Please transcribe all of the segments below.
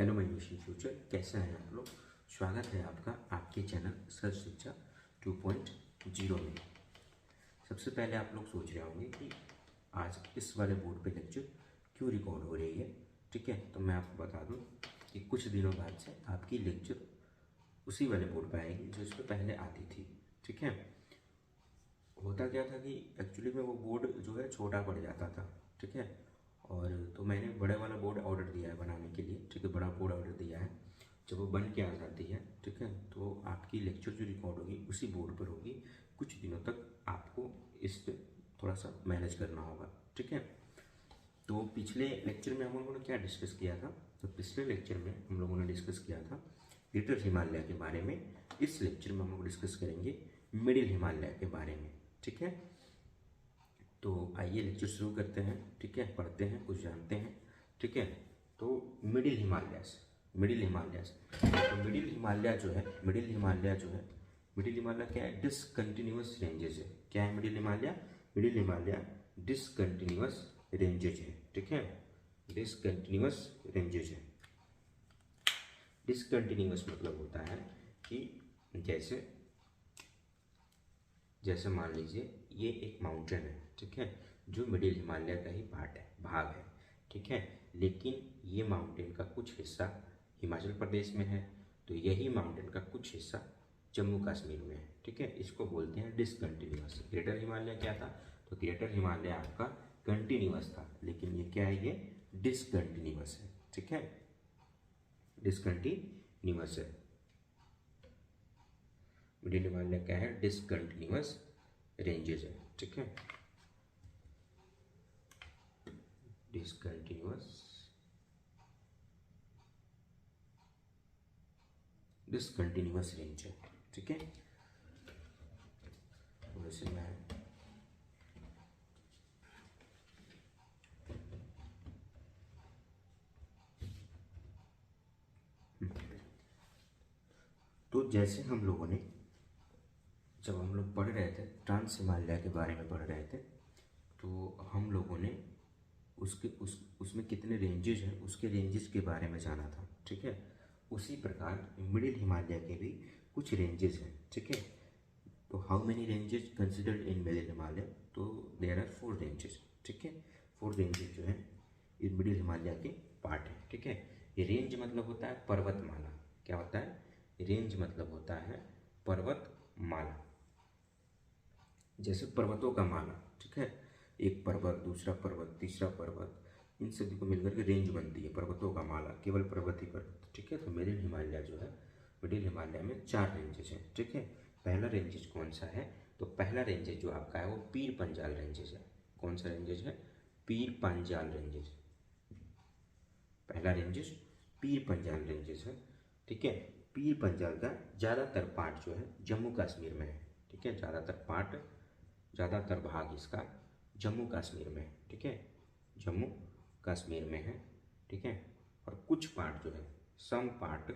Hello my mission future, कैसे हैं आप लोग। स्वागत है आपका आपके चैनल सर्च शिक्षा 2.0 में। सबसे पहले आप लोग सोच रहे होंगे कि आज इस वाले बोर्ड पे लेक्चर क्यों रिकॉर्ड हो रही है। ठीक है, तो मैं आपको बता दूं कि कुछ दिनों बाद से आपकी लेक्चर उसी वाले बोर्ड पे आएगी जो इस पर पहले आती थी। ठीक है, होता क्या था कि एक्चुअली में वो बोर्ड जो है छोटा पड़ जाता था। ठीक है, और तो मैंने बड़े वाला बोर्ड ऑर्डर दिया है बनाने के लिए। ठीक है, बड़ा बोर्ड ऑर्डर दिया है। जब वो बन के आ जाती है, ठीक है, तो आपकी लेक्चर जो रिकॉर्ड होगी उसी बोर्ड पर होगी। कुछ दिनों तक आपको इस पे थोड़ा सा मैनेज करना होगा। ठीक है, तो पिछले लेक्चर में हम लोगों ने क्या डिस्कस किया था। तो पिछले लेक्चर में हम लोगों ने डिस्कस किया था ग्रेटर हिमालय के बारे में। इस लेक्चर में हम लोग डिस्कस करेंगे मिडिल हिमालय के बारे में। ठीक है, तो आइए लेक्चर शुरू करते हैं। ठीक है, पढ़ते हैं, कुछ जानते हैं। ठीक है, तो मिडिल हिमालय तो मिडिल हिमालय जो है मिडिल हिमालय क्या है, डिसकंटिन्यूअस रेंजेस है। क्या है मिडिल हिमालय डिसकंटिन्यूअस रेंजेज है। ठीक है, डिसकंटिन्यूअस रेंजेज है। डिसकंटिन्यूअस मतलब होता है कि जैसे जैसे मान लीजिए ये एक माउंटेन है। ठीक है, जो मिडिल हिमालय का ही भाग है। ठीक है, लेकिन ये माउंटेन का कुछ हिस्सा हिमाचल प्रदेश में है, तो यही माउंटेन का कुछ हिस्सा जम्मू कश्मीर में है। ठीक है, इसको बोलते हैं डिसकंटिन्यूअस। ग्रेटर हिमालय क्या था, तो ग्रेटर हिमालय आपका कंटिन्यूअस था, लेकिन ये क्या है, ये डिसकंटिन्यूअस है। ठीक है, डिसकंटिन्यूअस है। मिडिल हिमालय क्या है, डिसकंटिन्यूअस रेंजेज है। ठीक है, डिसकंटिन्यूअस रेंज है। ठीक है, वैसे मैं तो जैसे हम लोगों ने जब हम लोग पढ़ रहे थे ट्रांस हिमालय के बारे में पढ़ रहे थे, तो हम लोगों ने उसमें कितने रेंजेस हैं उसके रेंजेस के बारे में जाना था। ठीक है, उसी प्रकार मिडिल हिमालय के भी कुछ रेंजेस हैं। ठीक है, तो how many ranges considered in middle Himalaya, तो देयर आर 4 रेंजेस। ठीक है, 4 रेंजेस जो है ये मिडिल हिमालय के पार्ट है। ठीक है, ये रेंज मतलब होता है पर्वतमाला। क्या होता है, रेंज मतलब होता है पर्वतमाला, जैसे पर्वतों का माला। ठीक है, एक पर्वत, दूसरा पर्वत, तीसरा पर्वत, इन सभी को मिलकर के रेंज बनती है पर्वतों का माला, केवल पर्वत ही पर्वत। ठीक है, तो मिडिल हिमालय जो है, मिडिल हिमालय में 4 रेंजेस हैं। ठीक है, पहला रेंजेस कौन सा है, तो पहला रेंजेस जो आपका है वो पीर पंजाल रेंजेस है। कौन सा रेंजेस है, पीर पंजाल रेंजेस। पहला रेंजेस पीर पंजाल रेंजेस है। ठीक है, पीर पंजाल का ज़्यादातर पार्ट जो है जम्मू कश्मीर में है। ठीक है, ज़्यादातर भाग इसका जम्मू कश्मीर में है। ठीक है, जम्मू कश्मीर में है। ठीक है, और कुछ पार्ट जो है, सम पार्ट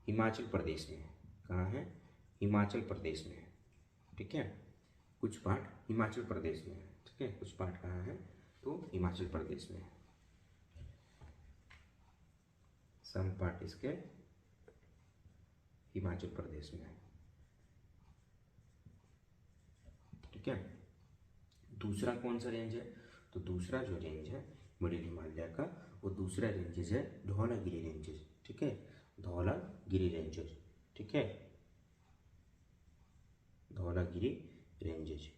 हिमाचल प्रदेश में है। कहाँ है, हिमाचल प्रदेश में है। ठीक है, कुछ पार्ट हिमाचल प्रदेश में है। ठीक है, कुछ पार्ट कहाँ है, तो हिमाचल प्रदेश में है। सम पार्ट इसके हिमाचल प्रदेश में है। ठीक है, दूसरा कौन सा रेंज है, तो दूसरा जो रेंज है मिडिल हिमालय का, वो दूसरा रेंजेस है धौलागिरी रेंजेस। ठीक है, धौलागिरी रेंजेस। ठीक है, धौलागिरी रेंजेस।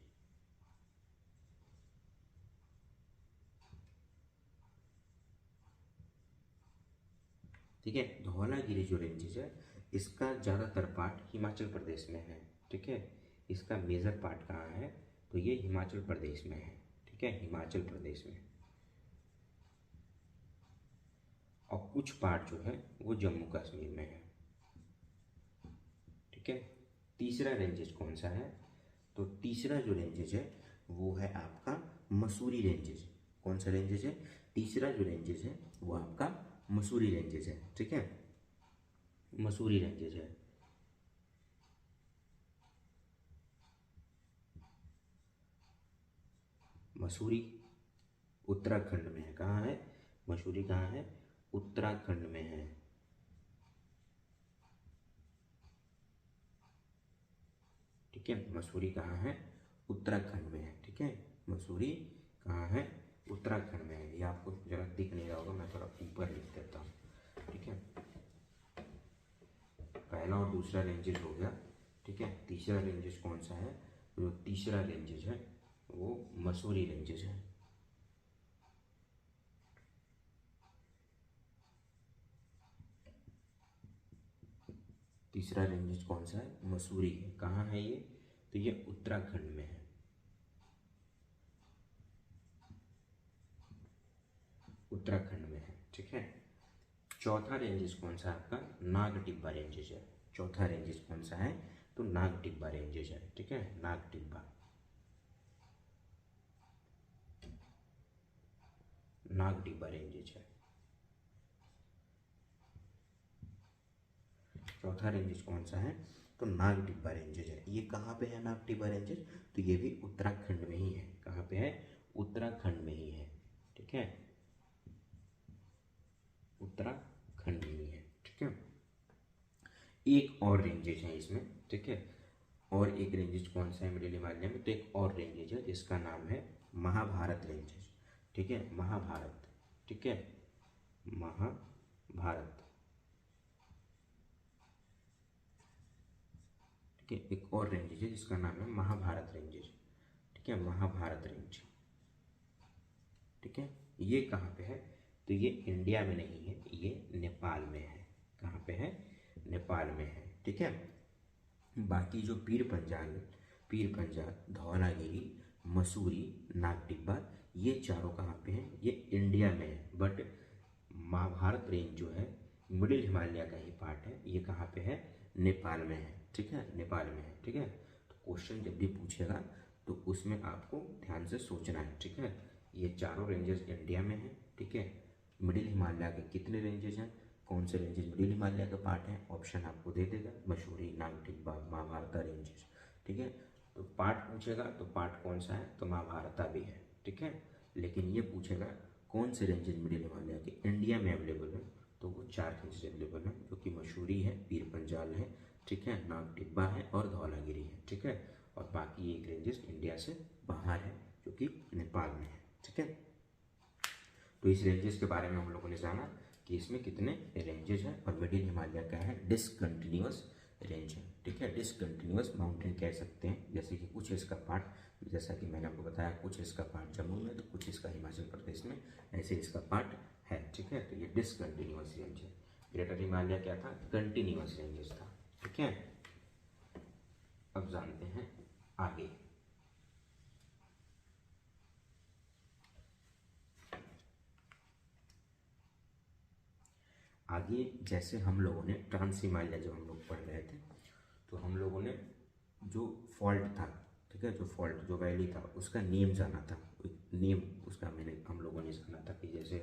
ठीक है, धौलागिरी जो रेंजेस है इसका ज़्यादातर पार्ट हिमाचल प्रदेश में है। ठीक है, इसका मेजर पार्ट कहाँ है, तो ये हिमाचल प्रदेश में है। ठीक है, हिमाचल प्रदेश में, और कुछ पार्ट जो है वो जम्मू कश्मीर में है। ठीक है, तीसरा रेंजेस कौन सा है, तो तीसरा जो रेंजेस है वो है आपका मसूरी रेंजेस। कौन सा रेंजेस है, तीसरा जो रेंजेस है वो आपका मसूरी रेंजेस है। ठीक है, मसूरी रेंजेस है। मसूरी उत्तराखंड में है। कहाँ है, मसूरी कहाँ है, उत्तराखंड में है। ठीक है, मसूरी कहाँ है? उत्तराखंड में है। ठीक है, मसूरी कहाँ है? उत्तराखंड में है। ये आपको जरा दिख नहीं रहा होगा, मैं थोड़ा ऊपर लिख देता हूँ। ठीक है, पहला और दूसरा रेंजेस हो गया। ठीक है, तीसरा रेंजेस कौन सा है? जो तीसरा रेंजेस है वो मसूरी रेंजेस है। तीसरा रेंजेस कौन सा है? मसूरी है। कहाँ है ये? तो ये उत्तराखंड में है। उत्तराखंड में है। ठीक है, चौथा रेंजेस कौन सा है आपका? नाग टिब्बा रेंजेस है। चौथा रेंजेस कौन सा है? तो नाग टिब्बा रेंजेस है। ठीक है, नाग टिब्बा, नाग टिब्बा रेंजेस है। चौथा रेंजेस कौन सा है? तो नाग टिब्बा रेंजेस है। ये कहाँ पे है नाग टिब्बा रेंजेस? तो ये भी उत्तराखंड में ही है। कहाँ पे है? उत्तराखंड में ही है। ठीक है, उत्तराखंड में ही है। ठीक है, एक और रेंजेस है इसमें। ठीक है, और एक रेंजेस कौन सा है मिडिल हिमालय में? तो एक और रेंजेस है जिसका नाम है महाभारत रेंजेस। ठीक है, महाभारत। ठीक है, महाभारत। ठीक है, एक और रेंजेस है जिसका नाम है महाभारत रेंजेस। ठीक है, महाभारत रेंज। ठीक है, ये कहाँ पे है? तो ये इंडिया में नहीं है, ये नेपाल में है। कहाँ पे है? नेपाल में है। ठीक है, बाकी जो पीर पंजाल, धौलागिरी, मसूरी, नागटिब्बा, ये चारों कहाँ पे हैं? ये इंडिया में है। बट महाभारत रेंज जो है मिडिल हिमालय का ही पार्ट है। ये कहाँ पे है? नेपाल में है। ठीक है, नेपाल में है। ठीक है, तो क्वेश्चन जब भी पूछेगा तो उसमें आपको ध्यान से सोचना है। ठीक है, ये चारों रेंजेस इंडिया में है। ठीक है, मिडिल हिमालय के कितने रेंजेस हैं? कौन से रेंजेस मिडिल हिमालय का पार्ट है? ऑप्शन आपको दे देगा, मसूरी, नागटिब्बा, महाभारत रेंजेस। ठीक है, तो पार्ट पूछेगा तो पार्ट कौन सा है? तो महाभारत भी है। ठीक है, लेकिन ये पूछेगा कौन से रेंजेस मिडिल हिमालय के इंडिया में अवेलेबल है, तो वो चार रेंजेस अवेलेबल हैं, जो कि मसूरी है, पीर पंजाल है, ठीक है, नागटिब्बा है और धौलागिरी है। ठीक है, और बाकी एक रेंजेस इंडिया से बाहर है जो कि नेपाल में है। ठीक है, तो इस रेंजेस के बारे में हम लोगों ने जाना कि इसमें कितने रेंजेस हैं, और मिडिल हिमालय का है डिसकंटिन्यूअस रेंज है। ठीक है, डिसकंटिन्यूअस माउंटेन कह सकते हैं, जैसे कि कुछ इसका पार्ट, जैसा कि मैंने आपको बताया, कुछ इसका पार्ट जम्मू में तो कुछ इसका हिमाचल प्रदेश में, ऐसे इसका पार्ट है। ठीक है, तो ये डिसकंटिन्यूअस रेंज है। ग्रेटर हिमालय क्या था? कंटिन्यूअस रेंजेस था। ठीक है, अब जानते हैं आगे। आगे जैसे हम लोगों ने ट्रांस हिमालय जब हम लोग पढ़ रहे थे, तो हम लोगों ने जो फॉल्ट था, ठीक है, जो फॉल्ट, जो वैली था, उसका नेम जाना था। नेम उसका मैंने हम लोगों ने जाना था कि जैसे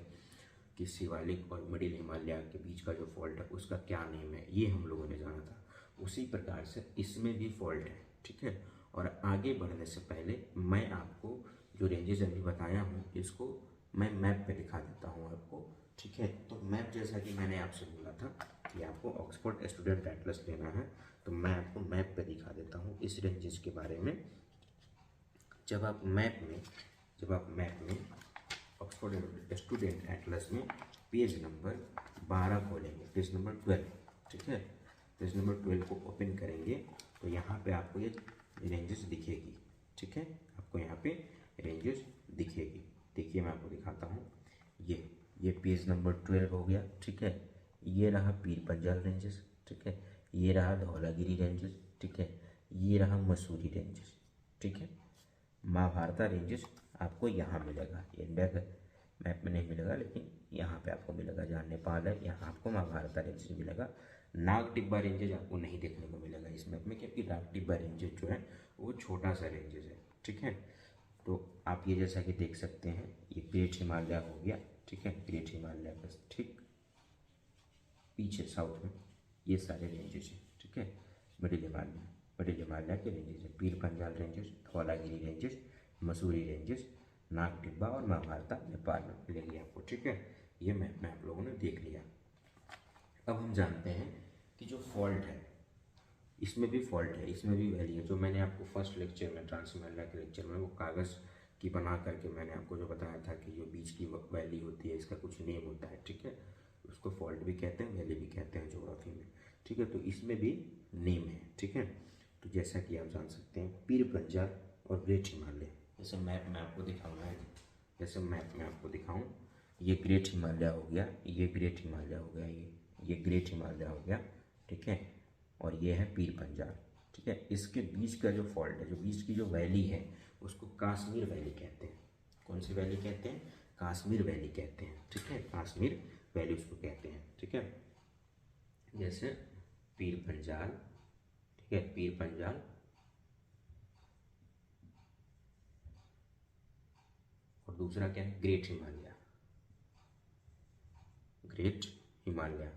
कि शिवालिक और मिडिल हिमालय के बीच का जो फॉल्ट है उसका क्या नेम है, ये हम लोगों ने जाना था। उसी प्रकार से इसमें भी फॉल्ट है। ठीक है, और आगे बढ़ने से पहले मैं आपको जो रेंजेस अभी बताया हूँ इसको मैं मैप पे दिखा देता हूँ आपको। ठीक है, तो मैप जैसा कि मैंने आपसे बोला था कि आपको ऑक्सफोर्ड स्टूडेंट एटलस लेना है, तो मैं आपको मैप पे दिखा देता हूँ इस रेंजेस के बारे में। जब आप मैप में ऑक्सफोर्ड स्टूडेंट एटलस में पेज नंबर 12 खोलेंगे, पेज नंबर 12, ठीक है, पेज नंबर 12 को ओपन करेंगे तो यहाँ पे आपको ये रेंजेस दिखेगी। ठीक है, आपको यहाँ पे रेंजेस दिखेगी। देखिए मैं आपको दिखाता हूँ, ये पेज नंबर 12 हो गया। ठीक है, ये रहा पीर पंजाल रेंजेस। ठीक है, ये रहा धौलागिरी रेंजेस। ठीक है, ये रहा मसूरी रेंजेस। ठीक है, महाभारत रेंजेस आपको यहाँ मिलेगा, इंडिया के मैप में नहीं मिलेगा लेकिन यहाँ पे आपको मिलेगा, जहाँ नेपाल है यहाँ आपको महाभारत रेंजेस मिलेगा। नाग टिब्बा रेंजेस आपको नहीं देखने को मिलेगा इस मैप में, क्योंकि नाग टिब्बा रेंजेस जो है वो छोटा सा रेंजेस है। ठीक है, तो आप ये जैसा कि देख सकते हैं, ये ग्रेट हिमालय हो गया। ठीक है, ग्रेट हिमालय का ठीक पीछे साउथ में ये सारे रेंजेस हैं। ठीक है, मिडिल हिमालय के रेंजेस हैं, Pir Panjal ranges, Dhaulagiri ranges, Mussoorie ranges, Nag Tibba और महाभारत नेपाल में मिलेगी आपको। ठीक है, ये मैप में आप लोगों ने देख लिया। अब हम जानते हैं कि जो फॉल्ट है इसमें भी फॉल्ट है, इसमें भी वैली है। जो मैंने आपको फर्स्ट लेक्चर में ट्रांसमिट के लेक्चर में वो कागज़ की बना करके मैंने आपको जो बताया था कि जो बीच की वैली होती है इसका कुछ नेम होता है, ठीक है, उसको फॉल्ट भी कहते हैं, वैली भी कहते हैं ज्योग्राफी में, ठीक है। तो इसमें भी नेम है, ठीक है। तो जैसा कि आप जान सकते हैं पीर पंजाल और ग्रेट हिमालय, जैसे मैप में आपको दिखाऊंगा, जैसे मैप में आपको दिखाऊं, ये ग्रेट हिमालय हो गया, ये ग्रेट हिमालय हो गया, ये ग्रेट हिमालय हो गया, ठीक है, और ये है पीर पंजाल, ठीक है। इसके बीच का जो फॉल्ट है, जो बीच की जो वैली है उसको कश्मीर वैली कहते हैं। कौन सी वैली कहते हैं? कश्मीर वैली कहते हैं, ठीक है, कश्मीर वैली उसको कहते हैं, ठीक है। जैसे पीर पंजाल, ठीक है, पीर पंजाल, और दूसरा क्या है? Great Himalaya, great Himalaya,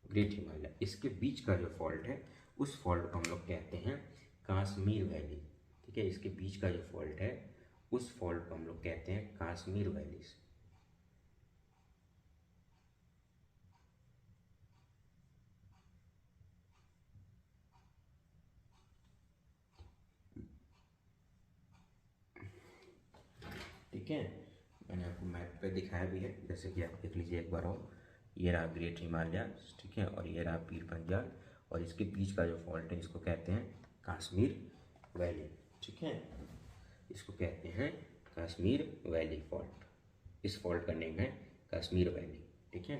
great Himalaya. इसके बीच का जो फॉल्ट है उस फॉल्ट को हम लोग कहते हैं कश्मीर वैली, ठीक है। इसके बीच का जो फॉल्ट है उस फॉल्ट को हम लोग कहते हैं कश्मीर वैली। ठीक है, मैंने आपको मैप पे दिखाया भी है, जैसे कि आप देख लीजिए एक बार और, ये रहा ग्रेट हिमालय, ठीक है, और ये रहा पीर पंजाल, और इसके बीच का जो फॉल्ट है इसको कहते हैं कश्मीर वैली, ठीक है, इसको कहते हैं कश्मीर वैली फॉल्ट। इस फॉल्ट का नेम है कश्मीर वैली, ठीक है।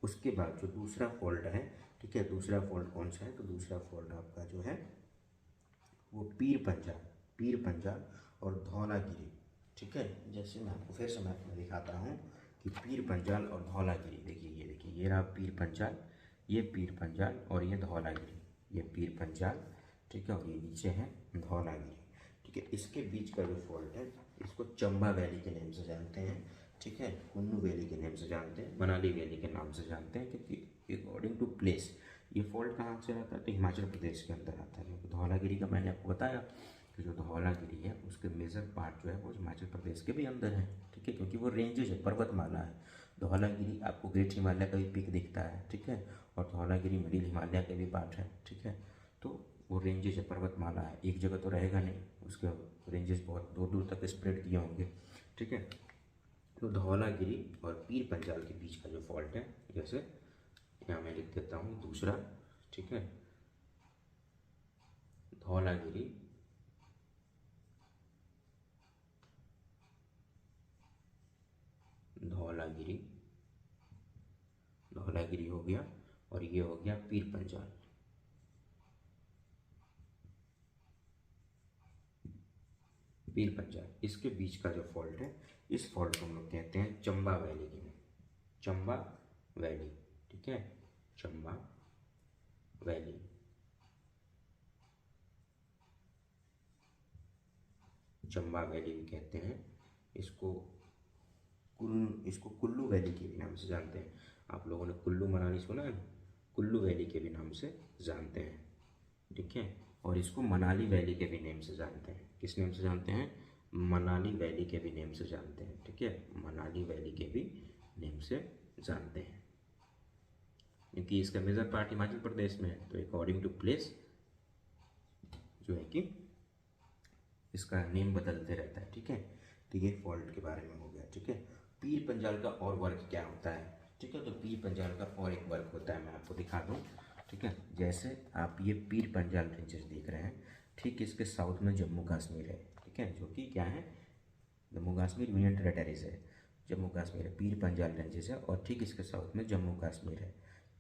उसके बाद जो दूसरा फॉल्ट है, ठीक है, दूसरा फॉल्ट कौन सा है? तो दूसरा फॉल्ट आपका जो है वो पीर पंजाल, पीर पंजाल और धौलागिरी, ठीक है। जैसे मैं आपको फिर से मैप में दिखाता हूँ कि पीर पंजाल और धौलागिरी, देखिए ये देखिए, ये रहा पीर पंजाल, ये पीर पंजाल और ये धौलागिरी, ये पीर पंजाल, ठीक है, और ये नीचे है धौलागिरी, ठीक है। इसके बीच का जो फॉल्ट है इसको चंबा वैली के नाम से जानते हैं, ठीक है, कुन्नू वैली के नाम से जानते हैं, मनाली वैली के नाम से जानते हैं, क्योंकि अकॉर्डिंग टू प्लेस ये फॉल्ट कहाँ से आता है? तो हिमाचल प्रदेश के अंदर आता है। धौलागिरी का मैंने आपको बताया कि जो धौलागिरी है उसके मेजर पार्ट जो है वो हिमाचल प्रदेश के भी अंदर है, ठीक है, क्योंकि वो रेंजेज है, पर्वतमाला है। धौलागिरी आपको ग्रेट हिमालय का भी पीक दिखता है, ठीक है, और धौलागिरी मिडिल हिमालय के भी पार्ट है, ठीक है। तो वो रेंजेज है, पर्वतमाला है, एक जगह तो रहेगा नहीं, उसके रेंजेस बहुत दूर दूर तक स्प्रेड किए होंगे, ठीक है। तो धौलागिरी और पीर पंजाल के बीच का जो फॉल्ट है, जैसे यहाँ मैं लिख देता हूँ दूसरा, ठीक है, धौलागिरी, धौलागिरी, धौलागिरी हो गया, और ये हो गया पीर पंजाल, पीर पंजाल। इसके बीच का जो फॉल्ट है इस फॉल्ट को हम लोग कहते हैं चंबा वैली के नाम, चंबा वैली, ठीक है, चंबा वैली, चंबा वैली भी कहते हैं इसको। इसको कुल्लू वैली के भी नाम से जानते हैं। आप लोगों ने कुल्लू मनाली सुना है, कुल्लू वैली के भी नाम से जानते हैं, ठीक है। और इसको मनाली वैली के भी नेम से जानते हैं। किस नेम से जानते हैं? मनाली वैली के भी नेम से जानते हैं, ठीक है, मनाली वैली के भी नेम से जानते हैं, क्योंकि इसका मेजर पार्ट हिमाचल प्रदेश में है। तो अकॉर्डिंग टू प्लेस जो है कि इसका नेम बदलते रहता है, ठीक है। तो ये फॉल्ट के बारे में हो गया, ठीक है। पीर पंजाल का और वर्क क्या होता है, ठीक है, तो पीर पंजाल का और एक वर्क होता है, मैं आपको दिखा दूँ, ठीक है। जैसे आप ये पीर पंजाल रेंजेस देख रहे हैं, ठीक, इसके साउथ में जम्मू कश्मीर है, ठीक है, जो कि क्या है, जम्मू कश्मीर यूनियन टेरेटरीज है, जम्मू कश्मीर है, पीर पंजाल रेंजेस है, और ठीक इसके साउथ में जम्मू कश्मीर है,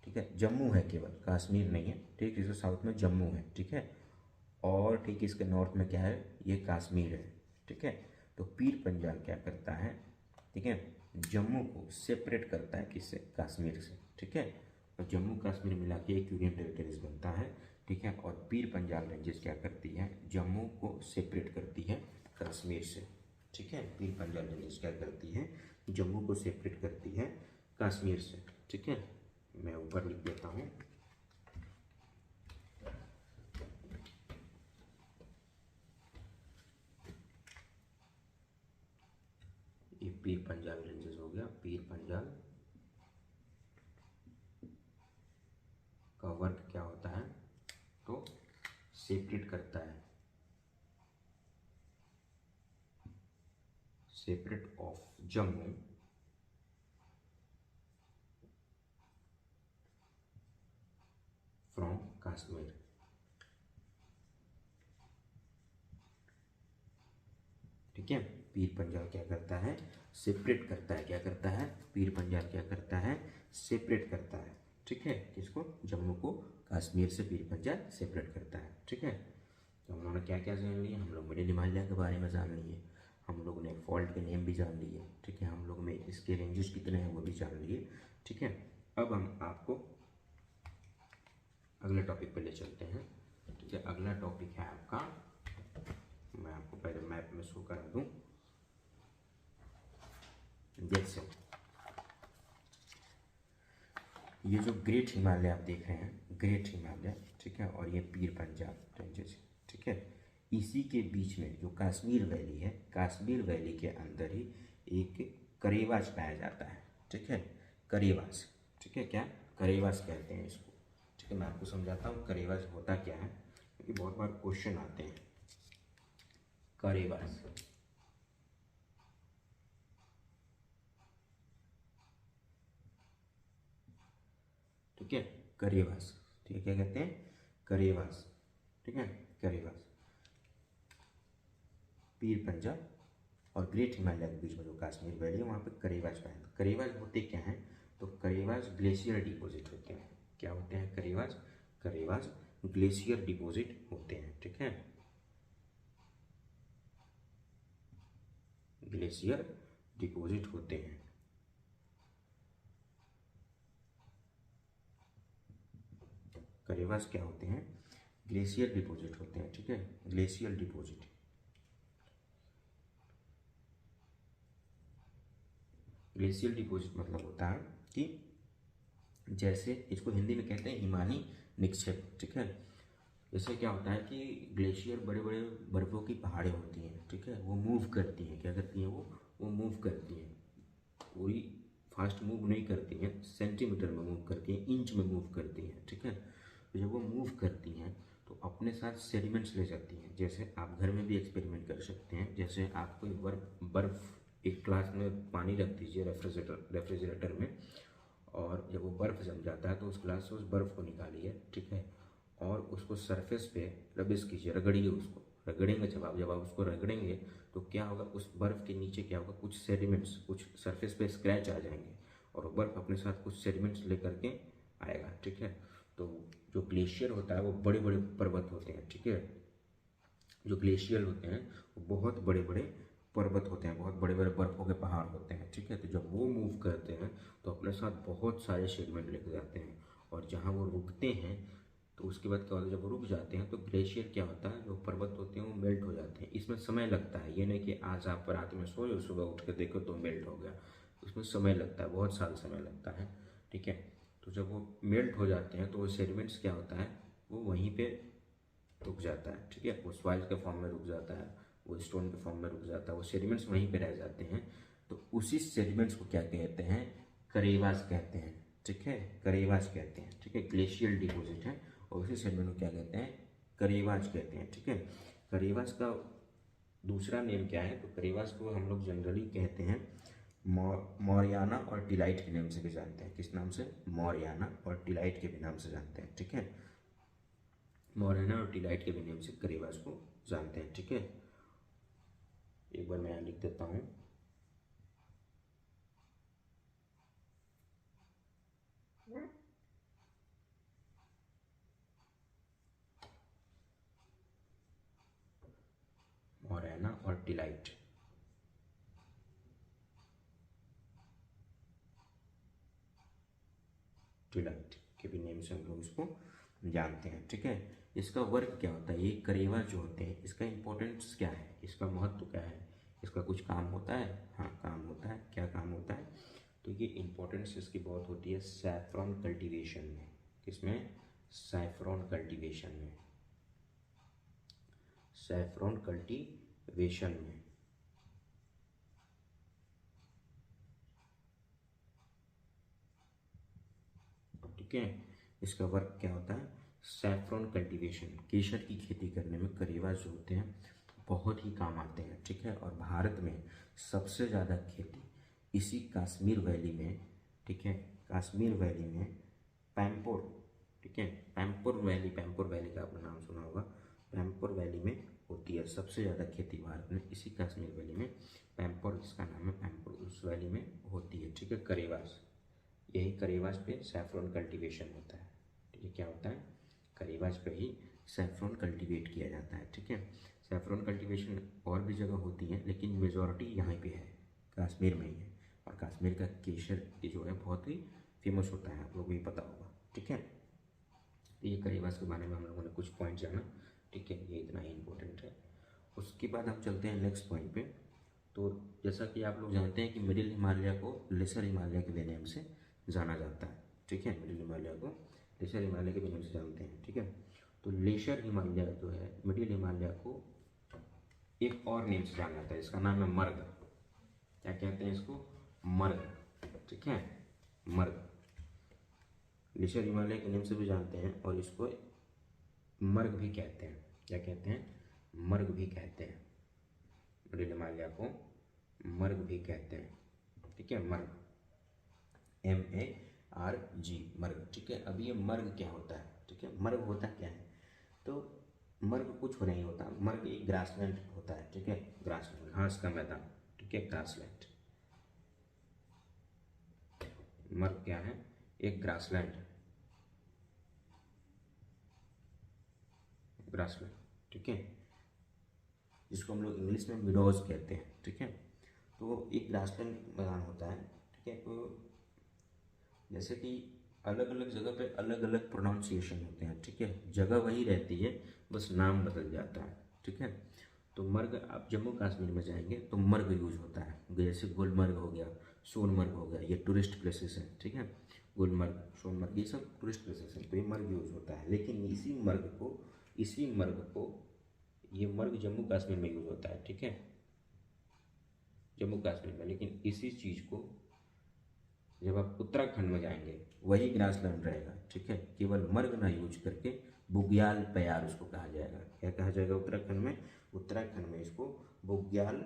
ठीक है, जम्मू है केवल, कश्मीर नहीं है, ठीक, इसके साउथ में जम्मू है, ठीक है, और ठीक इसके नॉर्थ में क्या है, ये कश्मीर है, ठीक है। तो पीर पंजाल क्या करता है, ठीक है, जम्मू को सेपरेट करता है किससे? कश्मीर से, ठीक है, और जम्मू कश्मीर मिला के एक यूनियन टेरिटरीज बनता है, ठीक है। और पीर पंजाल रेंजेस क्या करती है? जम्मू को सेपरेट करती है कश्मीर से, ठीक है। पीर पंजाल रेंजेस क्या करती है? जम्मू को सेपरेट करती है कश्मीर से, ठीक है। मैं ऊपर लिख देता हूँ, ये पीर पंजाब रेंजेस हो गया। पीर पंजाब का वर्क क्या होता है, तो सेपरेट करता है, separate of Jammu from Kashmir. ठीक है, पीर पंजाब क्या करता है, सेपरेट करता है। क्या करता है, पीर पंजाब क्या करता है, सेपरेट करता है। ठीक है, किसको, जम्मू को कश्मीर से पीर पंजाब सेपरेट करता है। ठीक है, तो हम लोगों ने क्या क्या जान लिया, हम लोग मिडिल हिमालय के बारे में जान लिए, हम लोग ने फॉल्ट के नेम भी जान लिए। ठीक है, हम लोग में इसके रेंजेस कितने हैं वो भी जान लिए। ठीक है, अब हम आपको अगले टॉपिक पे ले चलते हैं। ठीक है, अगला टॉपिक है आपका, मैं आपको पहले मैप में शो करा दूं। जैसे ये जो ग्रेट हिमालय आप देख रहे हैं, ग्रेट हिमालय, ठीक है, और ये पीर पंजाब रेंजेस, ठीक है, इसी के बीच में जो कश्मीर वैली है, कश्मीर वैली के अंदर ही एक करेवास पाया जाता है। ठीक है, करेवास, ठीक है, क्या करेवास कहते हैं इसको। ठीक है, मैं आपको समझाता हूँ करेवास होता क्या है, क्योंकि बहुत बार क्वेश्चन आते हैं। करेवास, ठीक है, करेवास, ठीक है, क्या कहते हैं, करेवास। ठीक है, करेवास पीर पंजाब और ग्रेट हिमालय के बीच में जो कश्मीर वैली है वहाँ पे करेवास पाए। करेवास होते क्या हैं, तो करेवास ग्लेशियर डिपॉजिट होते हैं। क्या होते हैं करेवास, करेवास ग्लेशियर डिपॉजिट होते हैं। ठीक है, ग्लेशियर डिपॉजिट होते हैं। करेवास क्या होते हैं, ग्लेशियर डिपॉजिट होते हैं। ठीक है, ग्लेशियर डिपॉजिट, ग्लेशियल डिपॉजिट मतलब होता है कि जैसे इसको हिंदी में कहते हैं हिमानी निक्षेप। ठीक है, जैसे क्या होता है कि ग्लेशियर बड़े बड़े बर्फ़ों की पहाड़ें होती हैं। ठीक है, वो मूव करती हैं, क्या करती हैं, वो मूव करती हैं, पूरी फास्ट मूव नहीं करती हैं, सेंटीमीटर में मूव करती हैं, इंच में मूव करती हैं। ठीक है, तो जब वो मूव करती हैं तो अपने साथ सेडिमेंट्स ले जाती हैं। जैसे आप घर में भी एक्सपेरिमेंट कर सकते हैं। जैसे आप कोई बर्फ़ एक ग्लास में पानी रख दीजिए रेफ्रिजरेटर में, और जब वो बर्फ़ जम जाता है तो उस ग्लास से उस बर्फ़ को निकालिए। ठीक है, और उसको सरफेस पे रबिश कीजिए, रगड़िए उसको, रगड़ेंगे जब आप उसको रगड़ेंगे तो क्या होगा, उस बर्फ़ के नीचे क्या होगा, कुछ सेडिमेंट्स, कुछ सरफेस पे स्क्रैच आ जाएंगे और वो बर्फ़ अपने साथ कुछ सेडिमेंट्स लेकर के आएगा। ठीक है, तो जो ग्लेशियर होता है वो बड़े बड़े पर्वत होते हैं। ठीक है, जो ग्लेशियर होते हैं वो बहुत बड़े बड़े पर्वत होते हैं, बहुत बड़े बड़े बर्फ़ों के पहाड़ होते हैं। ठीक है, तो जब वो मूव करते हैं तो अपने साथ बहुत सारे सेगमेंट लेके जाते हैं, और जहाँ वो रुकते हैं तो उसके बाद क्या होता है, जब वो रुक जाते हैं तो ग्लेशियर क्या होता है, जो पर्वत होते हैं वो मेल्ट हो जाते हैं। इसमें समय लगता है, ये नहीं कि आज आप रात में सोए और सुबह उठ के देखो तो मेल्ट हो गया, उसमें समय लगता है, बहुत साल समय लगता है। ठीक है, तो जब वो मेल्ट हो जाते हैं तो वो सेडिमेंट्स क्या होता है, वो वहीं पे रुक जाता है। ठीक है, वो सॉइल के फॉर्म में रुक जाता है, वो स्टोन के फॉर्म में रुक जाता है, वो सेडिमेंट्स वहीं पे रह जाते हैं। तो उसी सेडिमेंट्स को क्या कहते हैं, करेवास कहते हैं। ठीक है, करेवास कहते हैं। ठीक है, ग्लेशियल डिपॉजिट है और उसी सेडिमेंट को क्या कहते हैं, करेवास कहते हैं। ठीक है, करेवास का दूसरा नेम क्या है, तो करेवास को हम लोग जनरली कहते हैं मौरियाना और टिलाइट के नाम से भी जानते हैं। किस नाम से, मौरियाना और टिलाइट के भी नाम से जानते हैं। ठीक है, मौरियाना और टिलाइट के भी नाम से करेवास को जानते हैं। ठीक है, एक बार मैं यहाँ लिख देता हूँ, मौरियाना और टिलाइट, टिलाइट के भी नेम से हम लोग इसको जानते हैं। ठीक है, इसका वर्क क्या होता है, ये करेवा जो होते हैं इसका इंपॉर्टेंस क्या है, इसका महत्व क्या है, इसका कुछ काम होता है, हाँ काम होता है। क्या काम होता है, तो ये इंपॉर्टेंस इसकी बहुत होती है सैफ्रॉन कल्टीवेशन में। किसमें, सैफ्रॉन कल्टीवेशन में, सैफ्रॉन कल्टीवेशन में। ठीक है। इसका वर्क क्या होता है, सैफ्रॉन कल्टीवेशन, केसर की खेती करने में करेवा जो होते हैं बहुत ही काम आते हैं, ठीक है। और भारत में सबसे ज़्यादा खेती इसी कश्मीर वैली में, ठीक है, कश्मीर वैली में पैम्पोर, ठीक है, पैम्पोर वैली का आपने नाम सुना होगा, पैम्पोर वैली में होती है सबसे ज़्यादा खेती भारत में, इसी कश्मीर वैली में, पैम्पोर इसका नाम है, पैम्पोर उस वैली में होती है, ठीक है। करेवास, यही करेवास पे सैफ्रॉन कल्टीवेशन होता है, ठीक है। क्या होता है, करेवास पे ही सैफ्रॉन कल्टीवेट किया जाता है, ठीक है। सैफ्रॉन कल्टीवेशन और भी जगह होती है लेकिन मेजॉरिटी यहाँ पे है, कश्मीर में ही है। और कश्मीर का केसर ये जो है बहुत ही फेमस होता है, आप लोगों को भी पता होगा, ठीक है। तो ये करेवास के बारे में हम लोगों ने कुछ पॉइंट जाना, ठीक है, ये इतना ही इम्पोर्टेंट है। उसके बाद हम चलते हैं नेक्स्ट पॉइंट पे। तो जैसा कि आप लोग जानते हैं कि मिडिल हिमालय को लेसर हिमालय के नेम से जाना जाता है, ठीक है। मिडिल हिमालय को लेसर हिमालय के नेम से जानते हैं, ठीक है। तो लेसर हिमालय जो है, मिडिल हिमालय को एक और नेम से जाना जाता है, इसका नाम है मर्ग। क्या कहते हैं इसको, मर्ग, ठीक है, मर्ग। लेसर हिमालय के नेम से भी जानते हैं और इसको मर्ग भी कहते हैं। क्या कहते हैं, मर्ग भी कहते हैं, मिडिल हिमालय को मर्ग भी कहते हैं, ठीक है। मर्ग, MARG, मर्ग, ठीक है। अब ये मर्ग क्या होता है, ठीक है, मर्ग होता क्या है, तो मर्ग कुछ नहीं होता, मर्ग एक ग्रासलैंड होता है, ठीक है, ग्रासलैंड, घास का मैदान, ठीक है, ग्रासलैंड। मर्ग क्या है, एक ग्रासलैंड, ग्रासलैंड, ठीक है, जिसको हम लोग इंग्लिश में मिडोज कहते हैं, ठीक है। तो एक ग्रासलैंड मैदान होता है, ठीक है। तो जैसे कि अलग अलग जगह पे अलग अलग प्रोनाउंसिएशन होते हैं, ठीक है, जगह वही रहती है, बस नाम बदल जाता है, ठीक है। तो मर्ग, आप जम्मू कश्मीर में जाएंगे तो मर्ग यूज होता है, जैसे गुलमर्ग हो गया, सोनमर्ग हो गया, ये टूरिस्ट प्लेसेस हैं, ठीक है। गुलमर्ग, सोनमर्ग, ये सब टूरिस्ट प्लेसेस हैं, तो ये मर्ग यूज होता है। लेकिन इसी मर्ग को ये मर्ग जम्मू कश्मीर में यूज होता है, ठीक है, जम्मू कश्मीर में। लेकिन इसी चीज़ को जब आप उत्तराखंड में जाएंगे वही ग्रासलैंड रहेगा, ठीक है, केवल मर्ग ना यूज करके बुग्याल प्यार उसको कहा जाएगा। क्या कहा जाएगा उत्तराखंड में, उत्तराखंड में इसको बुग्याल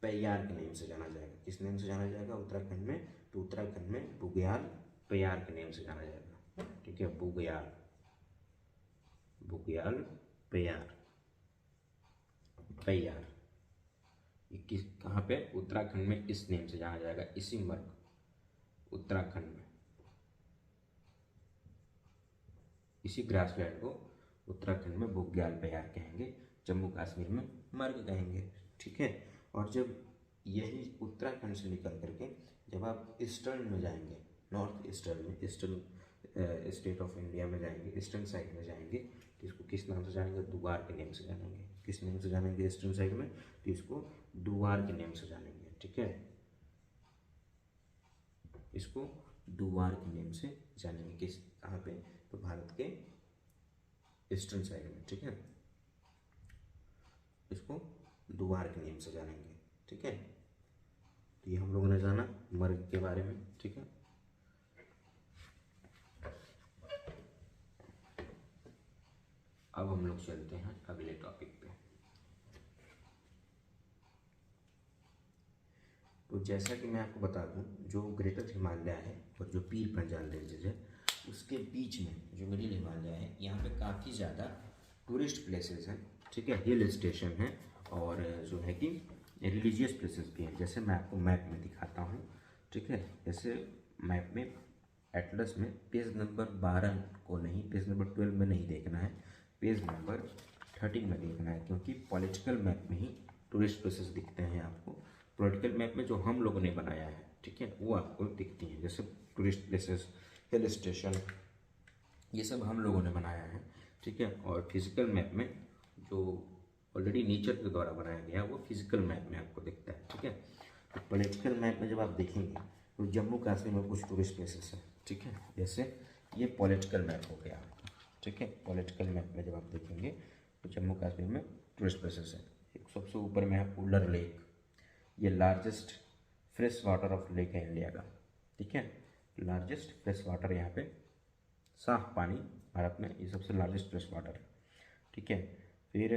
प्यार के नेम से जाना जाएगा। किस नेम से जाना जाएगा उत्तराखंड में, तो उत्तराखंड में बुग्याल प्यार के नेम से जाना जाएगा, ठीक है, बुग्याल, बुग्याल प्यार, प्यार, किस, कहाँ पे, उत्तराखंड में इस नेम से जाना जाएगा, इसी मर्ग, उत्तराखंड में, इसी ग्रासलैंड को उत्तराखंड में बुग्याल प्यार कहेंगे, जम्मू कश्मीर में मर्ग कहेंगे, ठीक है। और जब यही उत्तराखंड से निकल करके जब आप ईस्टर्न में जाएंगे, नॉर्थ ईस्टर्न में, ईस्टर्न स्टेट ऑफ इंडिया में जाएंगे, ईस्टर्न साइड में जाएंगे, तो इसको किस नाम से जानेंगे, दुआर के नेम से जानेंगे। किस नेम से जानेंगे ईस्टर्न साइड में, तो इसको दुआर के नेम से जानेंगे, ठीक है, इसको दुआर के नेम से जानेंगे। किस, कहाँ पे, तो भारत के ईस्टर्न साइड में, ठीक है, इसको दुआर के नेम से जानेंगे, ठीक है। तो ये हम लोगों ने जाना मर्ग के बारे में, ठीक है। अब हम लोग चलते हैं अगले टॉपिक पे। तो जैसा कि मैं आपको बता दूं, जो ग्रेटर हिमालय है और जो पीर पंजाल रेंजेस है, उसके बीच में जो मिडिल हिमालय है, यहाँ पे काफ़ी ज़्यादा टूरिस्ट प्लेसेस हैं, ठीक है, हिल स्टेशन है, और जो है कि रिलीजियस प्लेसेस भी हैं। जैसे मैं आपको मैप में दिखाता हूँ, ठीक है, जैसे मैप में एटलस में पेज नंबर 12 को नहीं, पेज नंबर 12 में नहीं देखना है, पेज नंबर 13 में देखना है, क्योंकि पॉलिटिकल मैप में ही टूरिस्ट प्लेसेस दिखते हैं आपको। पॉलिटिकल मैप में जो हम लोगों ने बनाया है, ठीक है, वो आपको दिखती हैं, जैसे टूरिस्ट प्लेसेस, हिल स्टेशन, ये सब हम लोगों ने बनाया है, ठीक है। और फिजिकल मैप में जो ऑलरेडी नेचर के द्वारा बनाया गया वो फिजिकल मैप में आपको दिखता है, ठीक है। तो पॉलिटिकल मैप में जब आप देखेंगे तो जम्मू कश्मीर में कुछ टूरिस्ट प्लेसेस हैं, ठीक है, जैसे ये पॉलिटिकल मैप हो गया, ठीक है। पॉलिटिकल मैप में जब आप देखेंगे तो जम्मू कश्मीर में टूरिस्ट प्लेसेस है। एक सबसे ऊपर में है उलर लेक, ये largest fresh water of lake है इंडिया का, ठीक है, लार्जेस्ट फ्रेश वाटर यहाँ पे साफ पानी भारत में, ये सबसे लार्जेस्ट फ्रेश वाटर है। ठीक है, फिर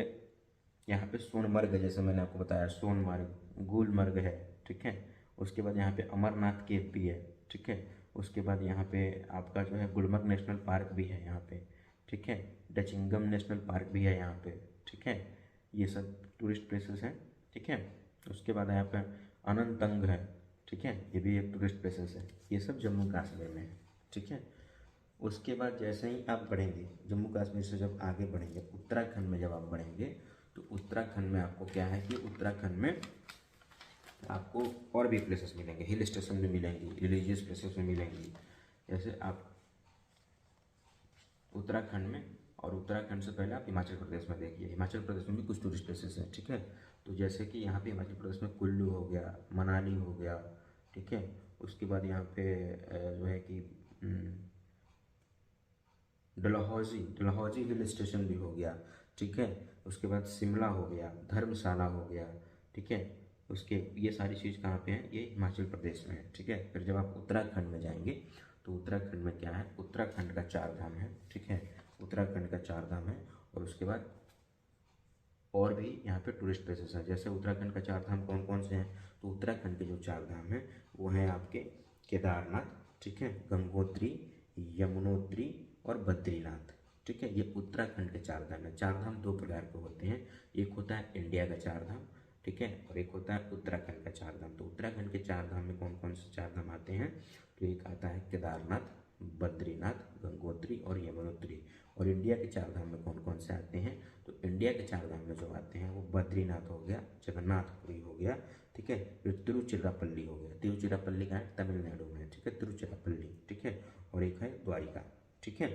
यहाँ पे सोनमर्ग है, जैसे मैंने आपको बताया सोनमर्ग, गुलमर्ग है। ठीक है, उसके बाद यहाँ पे अमरनाथ केव भी है। ठीक है, उसके बाद यहाँ पे आपका जो है गुलमर्ग नेशनल पार्क भी है यहाँ पे। ठीक है, डचिंगम नेशनल पार्क भी है यहाँ पे। ठीक है, ये सब टूरिस्ट प्लेसेस हैं। ठीक है, उसके बाद यहाँ पे अनंतंग है। ठीक है, ये भी एक टूरिस्ट प्लेसेस है। ये सब जम्मू कश्मीर में है। ठीक है, उसके बाद जैसे ही आप बढ़ेंगे जम्मू कश्मीर से, जब आगे बढ़ेंगे उत्तराखंड में, जब आप बढ़ेंगे तो उत्तराखंड में आपको क्या है कि उत्तराखंड में आपको और भी प्लेसेस मिलेंगे, हिल स्टेशन भी मिलेंगी, रिलीजियस प्लेसेस में मिलेंगी। जैसे आप उत्तराखंड में, और उत्तराखंड से पहले आप हिमाचल प्रदेश में देखिए, हिमाचल प्रदेश में भी कुछ टूरिस्ट प्लेसेस हैं। ठीक है, तो जैसे कि यहाँ पे हिमाचल प्रदेश में कुल्लू हो गया, मनाली हो गया। ठीक है, उसके बाद यहाँ पे जो है कि डलहौजी हिल स्टेशन भी हो गया। ठीक है, उसके बाद शिमला हो गया, धर्मशाला हो गया। ठीक है, उसके ये सारी चीज़ कहाँ पे हैं, ये हिमाचल प्रदेश में है। ठीक है, फिर जब आप उत्तराखंड में जाएंगे तो उत्तराखंड में क्या है, उत्तराखंड का चार धाम है। ठीक है, उत्तराखंड का चार धाम है, और उसके बाद और भी यहाँ पे टूरिस्ट प्लेसेस हैं। जैसे उत्तराखंड का चार धाम कौन कौन से हैं, तो उत्तराखंड के जो चार धाम हैं वो हैं आपके केदारनाथ, ठीक है, गंगोत्री, यमुनोत्री और बद्रीनाथ। ठीक है, ये उत्तराखंड के चार धाम हैं। चार धाम दो प्रकार के होते हैं, एक होता है इंडिया का चार धाम, ठीक है, और एक होता है उत्तराखंड का चार धाम। तो उत्तराखंड के चार धाम में कौन कौन से चार धाम आते हैं, तो एक आता है केदारनाथ, बद्रीनाथ, गंगोत्री और यमुनोत्री। और इंडिया के चार धाम में कौन कौन से आते हैं, तो इंडिया के चार धाम में जो आते हैं वो बद्रीनाथ हो गया, जगन्नाथपुरी हो गया। ठीक है, फिर तिरुचिरापल्ली हो गया, तिरुचिरापल्ली का है तमिलनाडु में। ठीक है, तिरुचिरापल्ली। ठीक है, और एक है द्वारिका। ठीक है,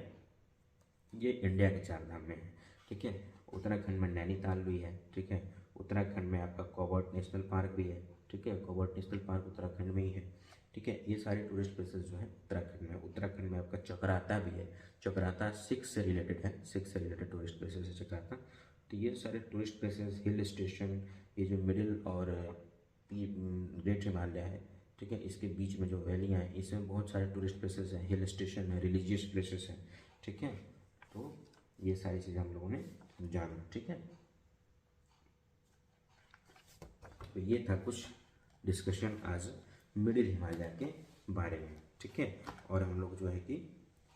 ये इंडिया के चार धाम में है। ठीक है, उत्तराखंड में नैनीताल भी है। ठीक है, उत्तराखंड में आपका कॉबर्ट नेशनल पार्क भी है। ठीक है, कॉबर्ट नेशनल पार्क उत्तराखंड में ही है। ठीक है, ये सारे टूरिस्ट प्लेसेस जो है उत्तराखंड में। उत्तराखंड में आपका चक्राता भी है। चक्राता सिख से रिलेटेड है, सिख से रिलेटेड टूरिस्ट प्लेसेस है चक्राता। तो ये सारे टूरिस्ट प्लेसेस, हिल स्टेशन, ये जो मिडिल और ग्रेट हिमालय है, ठीक है, इसके बीच में जो वैलियाँ हैं इसमें बहुत सारे टूरिस्ट प्लेसेस हैं, हिल स्टेशन है, रिलीजियस प्लेसेस हैं। ठीक है, तो ये सारी चीज़ें हम लोगों ने जाना। ठीक है, तो ये था कुछ डिस्कशन आज मिडिल हिमालय के बारे में। ठीक है, और हम लोग जो है कि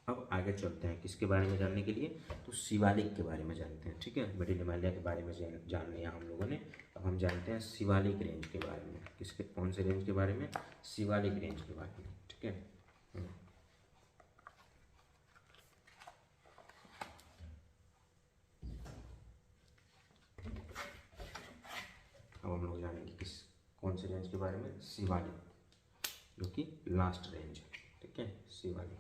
अब आगे चलते हैं किसके बारे में जानने के लिए, तो शिवालिक के बारे में जानते हैं। ठीक है, मिडिल हिमालय के बारे में जान लिया हम लोगों ने। अब हम जानते हैं शिवालिक रेंज के बारे में। किसके, कौन से रेंज के बारे में, शिवालिक रेंज के बारे में। ठीक है, अब हम लोग जानेंगे किस, कौन से रेंज के बारे में, शिवालिक, जो कि लास्ट रेंज है। ठीक है, शिवालिक।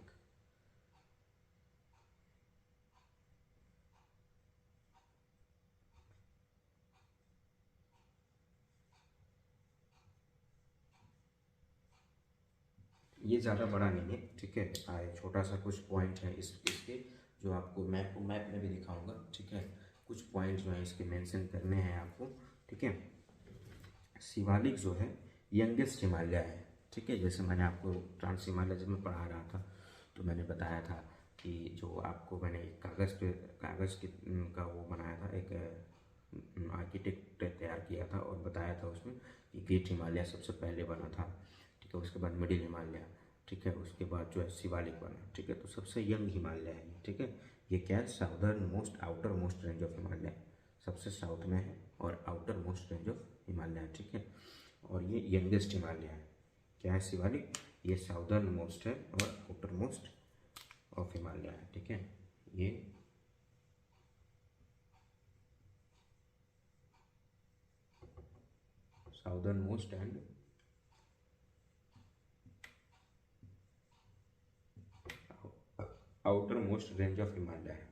ये ज़्यादा बड़ा नहीं है। ठीक है, छोटा सा कुछ पॉइंट है इसके, जो आपको मैप में भी दिखाऊंगा। ठीक है, कुछ पॉइंट जो है इसके मेंशन करने हैं आपको। ठीक है, शिवालिक जो है यंगेस्ट हिमालय है। ठीक है, जैसे मैंने आपको ट्रांस हिमालय जब मैं पढ़ा रहा था तो मैंने बताया था कि जो आपको मैंने एक कागज़ का वो बनाया था, एक आर्किटेक्ट तैयार किया था और बताया था उसमें कि ग्रेट हिमालय सबसे पहले बना था। ठीक है, उसके बाद मिडिल हिमालय, ठीक है, उसके बाद जो है शिवालिक बना। ठीक है, तो सबसे यंग हिमालय है ये। ठीक है, ये क्या है, southern most outer most range of Himalaya, सबसे साउथ में है और outer most range of Himalaya है। ठीक है, और ये यंगेस्ट हिमालय है। क्या है, शिवालिक, ये साउदर्न मोस्ट है और आउटर मोस्ट ऑफ हिमालय है। ठीक है, ये southern most and outer most range of Himalaya है।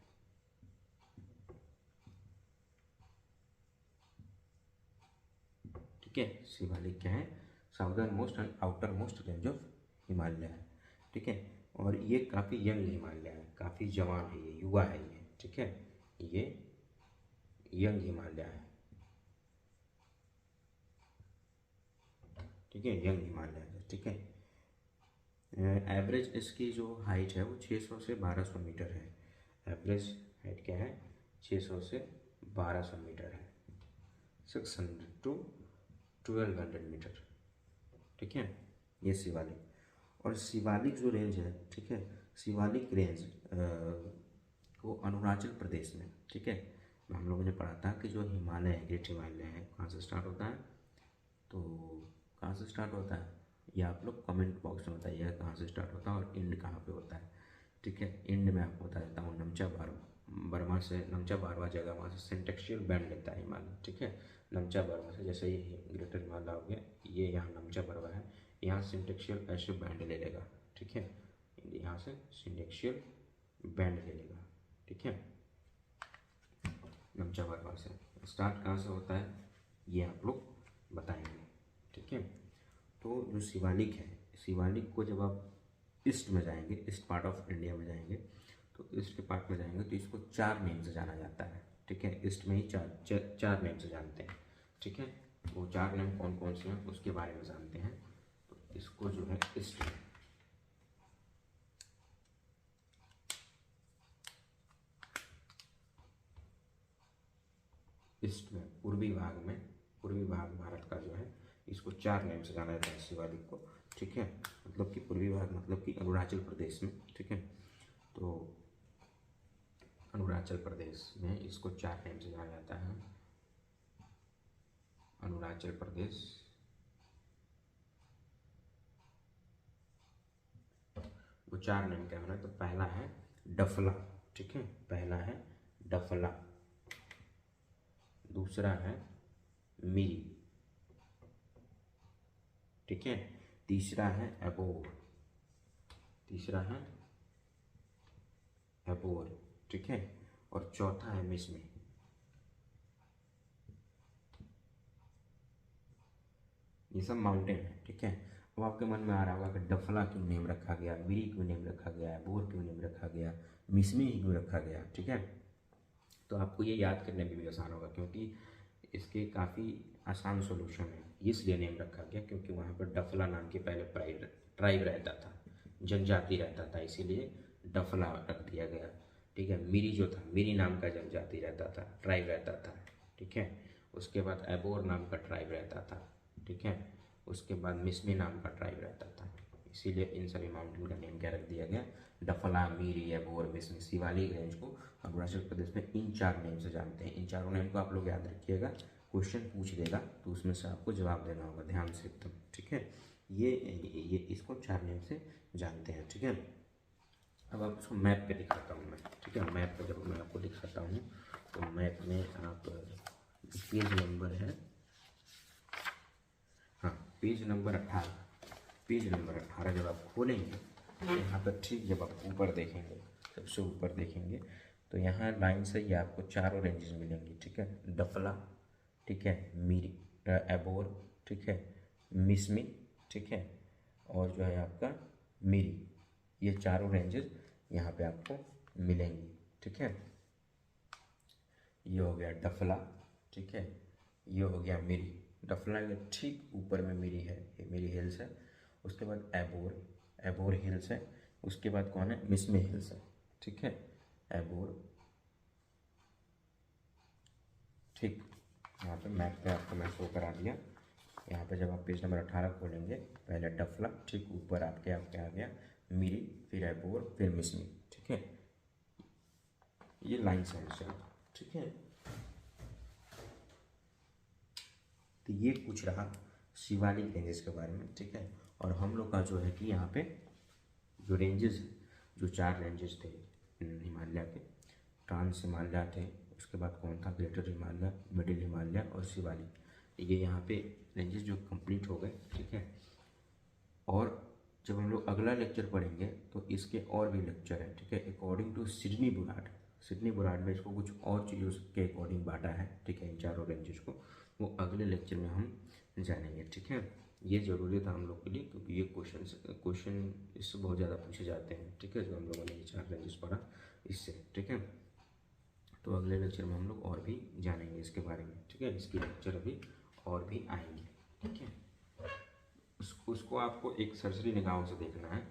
ठीक है, शिवालिक क्या है, southern most and outer most range of Himalaya है। ठीक है, और ये काफ़ी यंग हिमालय है, काफ़ी जवान है, ये युवा है ये। ठीक है, ये यंग हिमालय है। ठीक है, यंग हिमालय है। ठीक है, एवरेज इसकी जो हाइट है वो 600 से 1200 मीटर है। एवरेज हाइट क्या है? 600 से 1200 मीटर है। 600 टू 1200 मीटर, ठीक है, ये शिवालिक। और शिवालिक जो रेंज है, ठीक है, शिवालिक रेंज वो अरुणाचल प्रदेश में, ठीक है। हम लोगों ने पढ़ा था कि जो हिमालय है, ग्रेट हिमालय है, कहाँ से स्टार्ट होता है? तो कहाँ से स्टार्ट होता है ये आप लोग कमेंट बॉक्स में बताइएगा, कहाँ से स्टार्ट होता है और एंड कहाँ पे होता है, ठीक है। एंड में आपको बता देता हूँ, नमचा बर्मा से, नमचा बारवा जगह, वहाँ से सिंटेक्शियल बैंड लेता है हिमालय, ठीक है। नमचा बर्मा से, जैसे ये ग्रेटर हिमालय हो गया, ये यहाँ नमचा बर्वा है, यहाँ सिंटेक्शियल ऐसे बैंड ले लेगा, ठीक है, यहाँ से सिंटेक्शियल बैंड ले लेगा, ठीक है। नमचा बर्वा से स्टार्ट कहाँ से होता है ये आप लोग बताएंगे, ठीक है। तो जो शिवालिक है, शिवालिक को जब आप ईस्ट में जाएंगे, ईस्ट पार्ट ऑफ इंडिया में जाएंगे, तो ईस्ट के पार्ट में जाएंगे तो इसको 4 नेम से जाना जाता है, ठीक है। ईस्ट में ही चार नेम से जानते हैं, ठीक है। वो 4 नेम कौन कौन से हैं उसके बारे में जानते हैं। तो इसको जो है ईस्ट में, ईस्ट में, पूर्वी भाग भारत का जो है, इसको 4 नेम से जाना जाता है शिवालिक को, ठीक है। मतलब कि पूर्वी भाग मतलब कि अरुणाचल प्रदेश में, ठीक है। तो अरुणाचल प्रदेश में इसको 4 नेम से जाना जाता है। अरुणाचल प्रदेश, वो 4 नेम क्या है? तो पहला है डफला, ठीक है, पहला है डफला, दूसरा है मिरी, ठीक है, तीसरा है एबोर, ठीक है, और चौथा है मिसमी। ये सब माउंटेन है, ठीक है। अब आपके मन में आ रहा होगा कि डफला क्यों नेम रखा गया, मिरी क्यों नेम रखा गया, एबोर क्यों नेम रखा गया, मिसमी ही क्यों रखा गया, ठीक है। तो आपको ये याद करने में भी आसान होगा, क्योंकि इसके काफ़ी आसान सोल्यूशन है। इसलिए नेम रखा गया क्योंकि वहाँ पर डफला नाम के पहले ट्राइब रहता था, जनजाति रहता था, इसीलिए डफला रख दिया गया, ठीक है। मिरी जो था, मिरी नाम का जनजाति रहता था, ट्राइब रहता था, ठीक है। उसके बाद एबोर नाम का ट्राइब रहता था, ठीक है। उसके बाद मिसमी नाम का ट्राइब रहता था, इसीलिए इन सभी माउंटेन का नेम क्या रख दिया गया? डफला, मिरी, एबोर, मिसमी। शिवालिक रेंज को अरुणाचल प्रदेश में इन 4 नेम से जानते हैं। इन चारों नेम को आप लोग याद रखिएगा, क्वेश्चन पूछ देगा तो उसमें से आपको जवाब देना होगा ध्यान से एकदम, ठीक है। ये इसको 4 नेम से जानते हैं, ठीक है। अब आप इसको मैप पे दिखाता हूँ मैं, ठीक है। मैप पे जब मैं आपको दिखाता हूँ तो मैप में आप पेज नंबर है, हाँ, पेज नंबर 18 जब आप खोलेंगे तो यहाँ पर ठीक जब आप ऊपर देखेंगे, सबसे ऊपर देखेंगे तो यहाँ लाइन से ये आपको 4 रेंजेस मिलेंगी, ठीक है। डफला, ठीक है, मिरी, एबोर, ठीक है, मिसमी, ठीक है, और जो है आपका मिरी, ये 4 रेंजेस यहाँ पे आपको मिलेंगी, ठीक है। ये हो गया डफला, ठीक है, ये हो गया मिरी। डफला के ठीक ऊपर में मिरी है, ये मिरी हिल्स है। उसके बाद एबोर हिल्स है। उसके बाद कौन है? मिसमी हिल्स है, ठीक है। एबोर, ठीक, यहाँ पे मैप पे आपको मैं शो करा दिया। यहाँ पे जब आप पेज नंबर 18 खोलेंगे, पहले डफला, ठीक ऊपर आपके आ गया मिरी, फिर एबोर, फिर मिसमी, ठीक है। ये लाइन से, ठीक है। तो ये कुछ रहा शिवालिक रेंजेस के बारे में, ठीक है। और हम लोग का जो है कि यहाँ पे जो रेंजेस, जो 4 रेंजेस थे हिमालय के, ट्रांस हिमालय थे, उसके बाद कौन था? ग्रेटर हिमालय, मिडिल हिमालय और शिवालिक। ये यहाँ पे रेंजेस जो कंप्लीट हो गए, ठीक है। और जब हम लोग अगला लेक्चर पढ़ेंगे तो इसके और भी लेक्चर है, ठीक है। अकॉर्डिंग टू सिडनी बुराड में इसको कुछ और चीज़ों के अकॉर्डिंग बांटा है, ठीक है, इन 4 रेंजेस को। वो अगले लेक्चर में हम जानेंगे, ठीक है। ये ज़रूरी था हम लोग के लिए, क्योंकि ये क्वेश्चन इससे बहुत ज़्यादा पूछे जाते हैं, ठीक है, जो हम लोगों ने ये 4 रेंजेस पढ़ा इससे, ठीक है। तो अगले लेक्चर में हम लोग और भी जानेंगे इसके बारे में, ठीक है। इसकी लेक्चर अभी और भी आएंगे, ठीक है। उसको आपको एक सरसरी निगाहों से देखना है,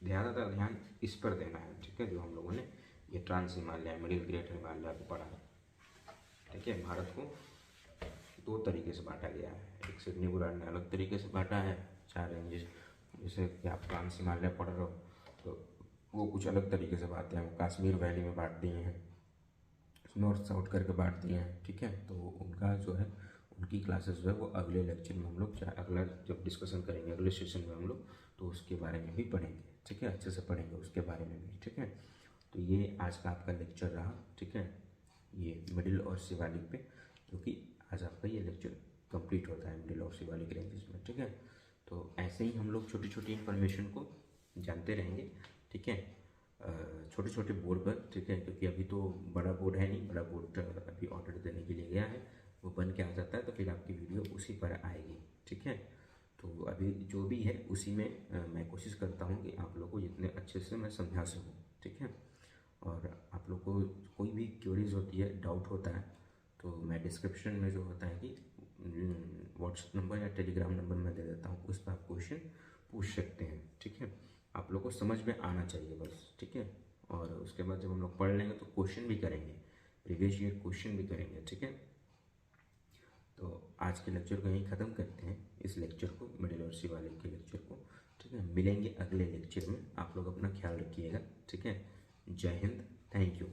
ज़्यादातर ध्यान इस पर देना है, ठीक है, जो हम लोगों ने ये trans Himalaya, middle great Himalaya को पढ़ा है, ठीक है। भारत को दो तरीके से बांटा गया है, एक सिडनी बुराड़ ने अलग तरीके से बांटा है 4 रेंजेस, जैसे कि आप ट्रांस हिमालय पढ़ रहे हो तो वो कुछ अलग तरीके से बांटते हैं, वो कश्मीर वैली में बांट दिए हैं, नॉर्थ साउथ करके बांट दिए हैं, ठीक है। तो उनका जो है उनकी क्लासेस जो है वो अगले लेक्चर में हम लोग अगला जब डिस्कशन करेंगे अगले सेशन में हम लोग तो उसके बारे में भी पढ़ेंगे, ठीक है, अच्छे से पढ़ेंगे उसके बारे में भी, ठीक है। तो ये आज का आपका लेक्चर रहा, ठीक है, ये मिडिल और शिवालिक पे, जो कि आज आपका ये लेक्चर कंप्लीट होता है मिडिल और शिवालिक रेंजेस में, ठीक है। तो ऐसे ही हम लोग छोटी छोटी इन्फॉर्मेशन को जानते रहेंगे, ठीक है, छोटे छोटे बोर्ड पर, ठीक है, क्योंकि अभी तो बड़ा बोर्ड है नहीं, बड़ा बोर्ड अभी ऑर्डर देने के लिए गया है, वो बन के आ जाता है तो फिर आपकी वीडियो उसी पर आएगी, ठीक है। तो अभी जो भी है उसी में मैं कोशिश करता हूँ कि आप लोग को जितने अच्छे से मैं समझा सकूँ, ठीक है। और आप लोग को कोई भी क्वेरीज होती है, डाउट होता है, तो मैं डिस्क्रिप्शन में जो होता है कि व्हाट्सएप नंबर या टेलीग्राम नंबर मैं दे देता हूँ, उस पर आप क्वेश्चन पूछ सकते हैं, ठीक है। आप लोग को समझ में आना चाहिए बस, ठीक है। और उसके बाद जब हम लोग पढ़ लेंगे तो क्वेश्चन भी करेंगे, प्रीवियस ईयर क्वेश्चन भी करेंगे, ठीक है। तो आज के लेक्चर को यहीं ख़त्म करते हैं, इस लेक्चर को, मिडिल और शिवालिक के लेक्चर को, ठीक है। मिलेंगे अगले लेक्चर में, आप लोग अपना ख्याल रखिएगा, ठीक है। जय हिंद, थैंक यू।